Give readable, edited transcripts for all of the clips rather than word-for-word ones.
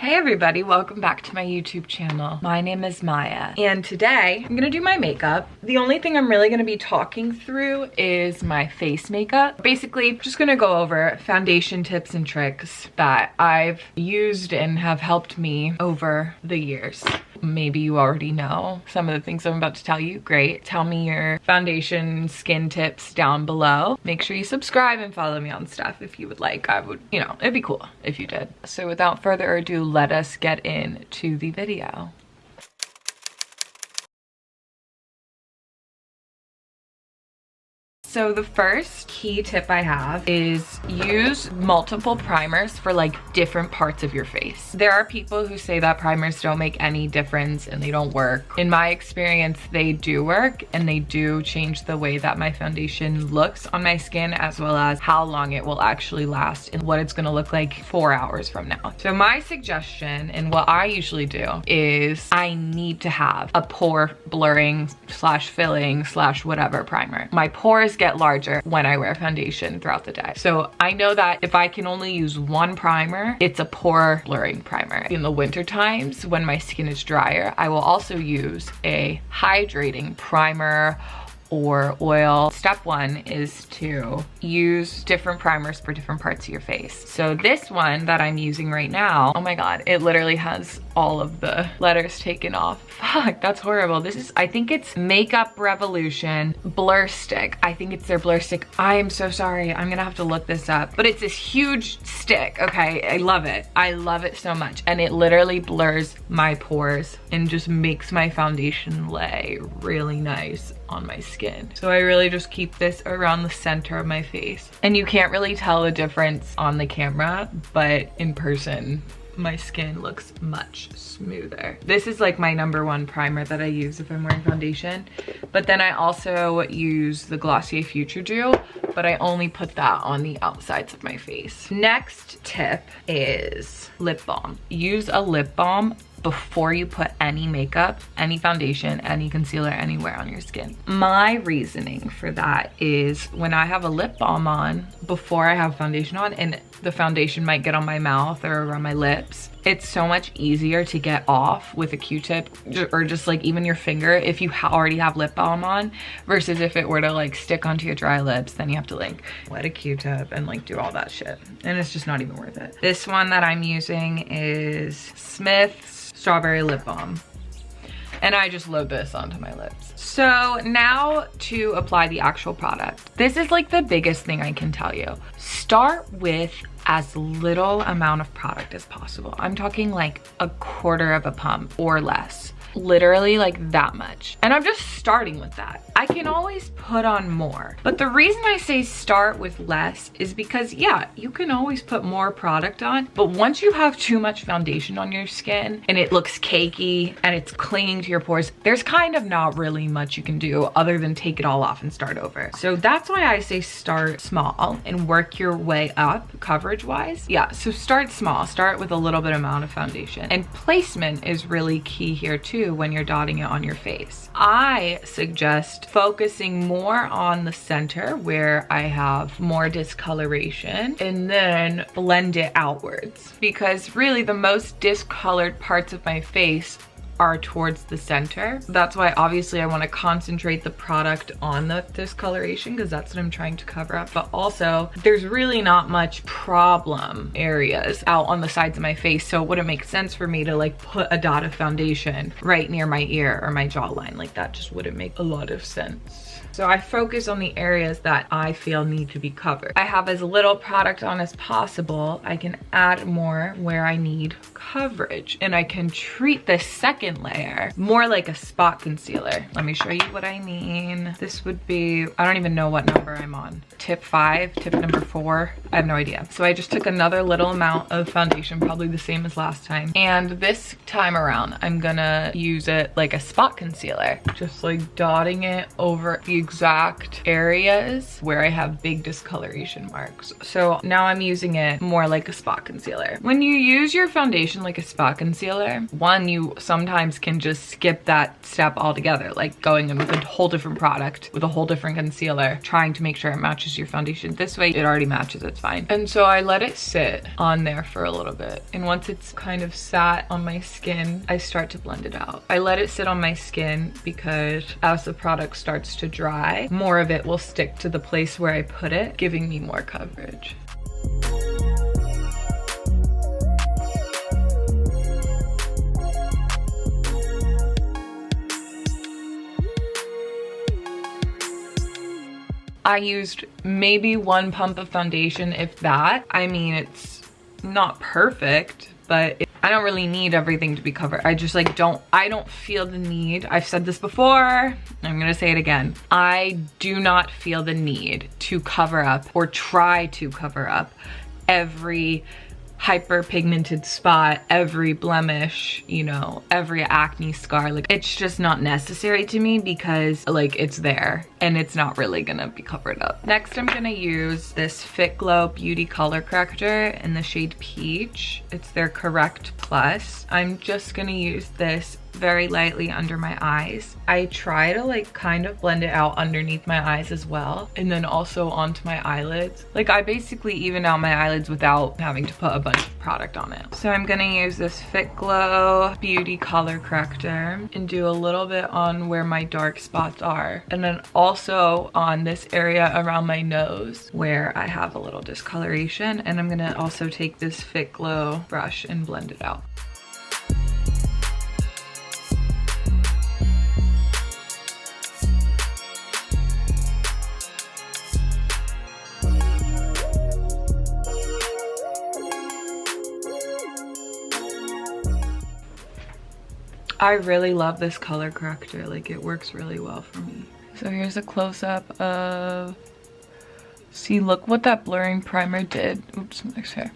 Hey everybody, welcome back to my YouTube channel. My name is Maya, and today I'm gonna do my makeup. The only thing I'm really gonna be talking through is my face makeup. Basically, just gonna go over foundation tips and tricks that I've used and have helped me over the years. Maybe you already know some of the things I'm about to tell you. Great. Tell me your foundation skin tips down below. Make sure you subscribe and follow me on stuff if you would like. I would, it'd be cool if you did. So without further ado, let us get into the video. So the first key tip I have is use multiple primers for like different parts of your face. There are people who say that primers don't make any difference and they don't work. In my experience, they do work and they do change the way that my foundation looks on my skin, as well as how long it will actually last and what it's gonna look like 4 hours from now. So my suggestion and what I usually do is I need to have a pore blurring / filling / whatever primer. My pores get larger when I wear foundation throughout the day. So I know that if I can only use one primer, it's a pore blurring primer. In the winter times when my skin is drier, I will also use a hydrating primer or oil. Step one is to use different primers for different parts of your face. So this one that I'm using right now, oh my God, it literally has all of the letters taken off. Fuck, that's horrible. This is, I think it's Makeup Revolution Blur Stick. I think it's their Blur Stick. I am so sorry. I'm gonna have to look this up. But it's this huge stick, okay? I love it. I love it so much. And it literally blurs my pores and just makes my foundation lay really nice on my skin. So I really just keep this around the center of my face. And you can't really tell the difference on the camera, but in person, my skin looks much smoother. This is like my #1 primer that I use if I'm wearing foundation. But then I also use the Glossier Future Dew, but I only put that on the outsides of my face. Next tip is lip balm. Use a lip balm before you put any makeup, any foundation, any concealer anywhere on your skin. My reasoning for that is when I have a lip balm on before I have foundation on, and the foundation might get on my mouth or around my lips, it's so much easier to get off with a Q-tip or just like even your finger if you already have lip balm on, versus if it were to like stick onto your dry lips, then you have to like wet a Q-tip and like do all that shit. And it's just not even worth it. This one that I'm using is Smith's Strawberry Lip Balm. And I just load this onto my lips. So now to apply the actual product. This is like the biggest thing I can tell you. Start with as little amount of product as possible. I'm talking like 1/4 of a pump or less. Literally like that much. And I'm just starting with that. I can always put on more. But the reason I say start with less is because yeah, you can always put more product on, but once you have too much foundation on your skin and it looks cakey and it's clinging to your pores, there's kind of not really much you can do other than take it all off and start over. So that's why I say start small and work your way up coverage wise. Yeah, so start small, start with a little bit amount of foundation. And placement is really key here too when you're dotting it on your face. I suggest focusing more on the center where I have more discoloration and then blend it outwards, because really the most discolored parts of my face are towards the center. That's why obviously I want to concentrate the product on the discoloration, because that's what I'm trying to cover up. But also there's really not much problem areas out on the sides of my face, so it wouldn't make sense for me to like put a dot of foundation right near my ear or my jawline. Like that just wouldn't make a lot of sense. So I focus on the areas that I feel need to be covered. I have as little product on as possible. I can add more where I need coverage, and I can treat this second layer more like a spot concealer. Let me show you what I mean. This would be, I don't even know what number I'm on. Tip 5, tip number 4, I have no idea. So I just took another little amount of foundation, probably the same as last time. And this time around, I'm gonna use it like a spot concealer. Just like dotting it over. If you exact areas where I have big discoloration marks. So now I'm using it more like a spot concealer. When you use your foundation like a spot concealer, one, you sometimes can just skip that step altogether, like going in with a whole different product with a whole different concealer, trying to make sure it matches your foundation. This way it already matches, it's fine. And so I let it sit on there for a little bit. And once it's kind of sat on my skin, I start to blend it out. I let it sit on my skin because as the product starts to dry, more of it will stick to the place where I put it, giving me more coverage. I used maybe 1 pump of foundation, if that. I mean, it's not perfect, but I don't really need everything to be covered. I just like I don't feel the need. I've said this before, I'm gonna say it again. I do not feel the need to cover up or try to cover up every hyperpigmented spot, every blemish, you know, every acne scar. Like, it's just not necessary to me because like it's there and it's not really gonna be covered up. Next, I'm gonna use this Fit Glow Beauty Color Corrector in the shade Peach. It's their Correct Plus. I'm just gonna use this very lightly under my eyes. I try to like kind of blend it out underneath my eyes as well, and then also onto my eyelids. Like, I basically even out my eyelids without having to put a bunch of product on it. So I'm gonna use this Fit Glow Beauty Color Corrector and do a little bit on where my dark spots are, and then also on this area around my nose where I have a little discoloration. And I'm gonna also take this Fit Glow brush and blend it out. I really love this color corrector. Like, it works really well for me. So here's a close-up of, see, look what that blurring primer did. Oops, next hair.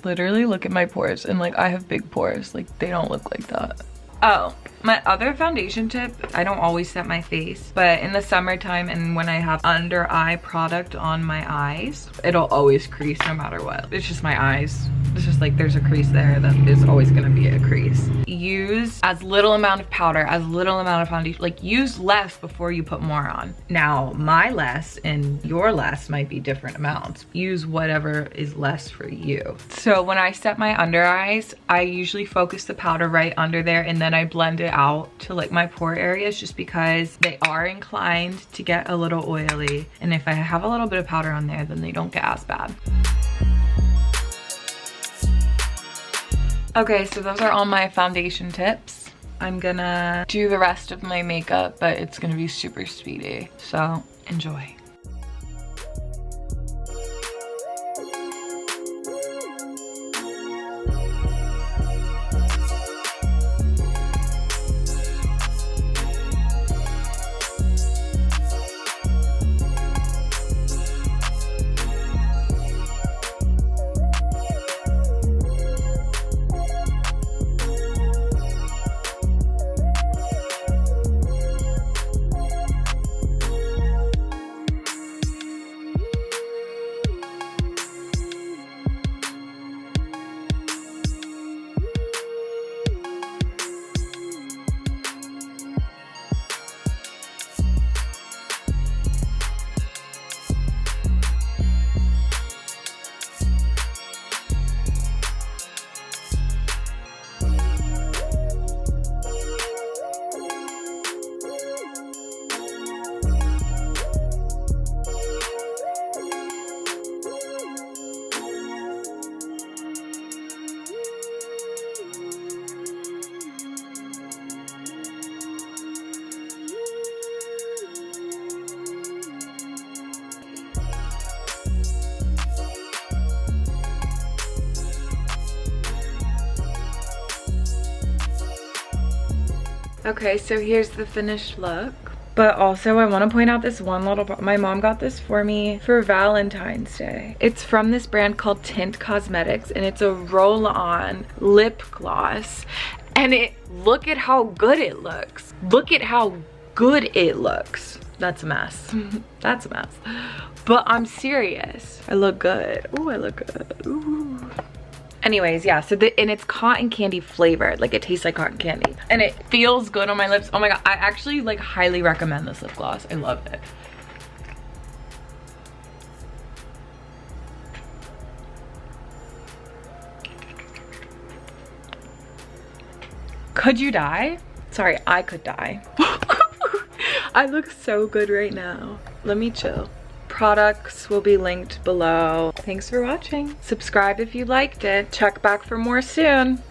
Literally look at my pores, and like I have big pores. Like, they don't look like that. Oh, my other foundation tip, I don't always set my face, but in the summertime and when I have under eye product on my eyes, it'll always crease no matter what. It's just my eyes. It's just like there's a crease there that is always gonna be a crease. Use as little amount of powder, as little amount of foundation. Like, use less before you put more on. Now, my less and your less might be different amounts. Use whatever is less for you. So when I set my under eyes, I usually focus the powder right under there, and then I blend it out to like my pore areas, just because they are inclined to get a little oily. And if I have a little bit of powder on there, then they don't get as bad. Okay, so those are all my foundation tips. I'm gonna do the rest of my makeup, but it's gonna be super speedy, so enjoy. Okay, so here's the finished look. But also I want to point out this one little, my mom got this for me for Valentine's Day. It's from this brand called Tint Cosmetics, and it's a roll-on lip gloss. And look at how good it looks. Look at how good it looks. That's a mess. That's a mess. But I'm serious. I look good. Ooh, I look good. Ooh. Anyways, yeah, so and it's cotton candy flavored. Like, it tastes like cotton candy. And it feels good on my lips. Oh my God, I actually like highly recommend this lip gloss. I love it. Could you die? Sorry, I could die. I look so good right now. Let me chill. Products will be linked below. Thanks for watching. Subscribe if you liked it. Check back for more soon.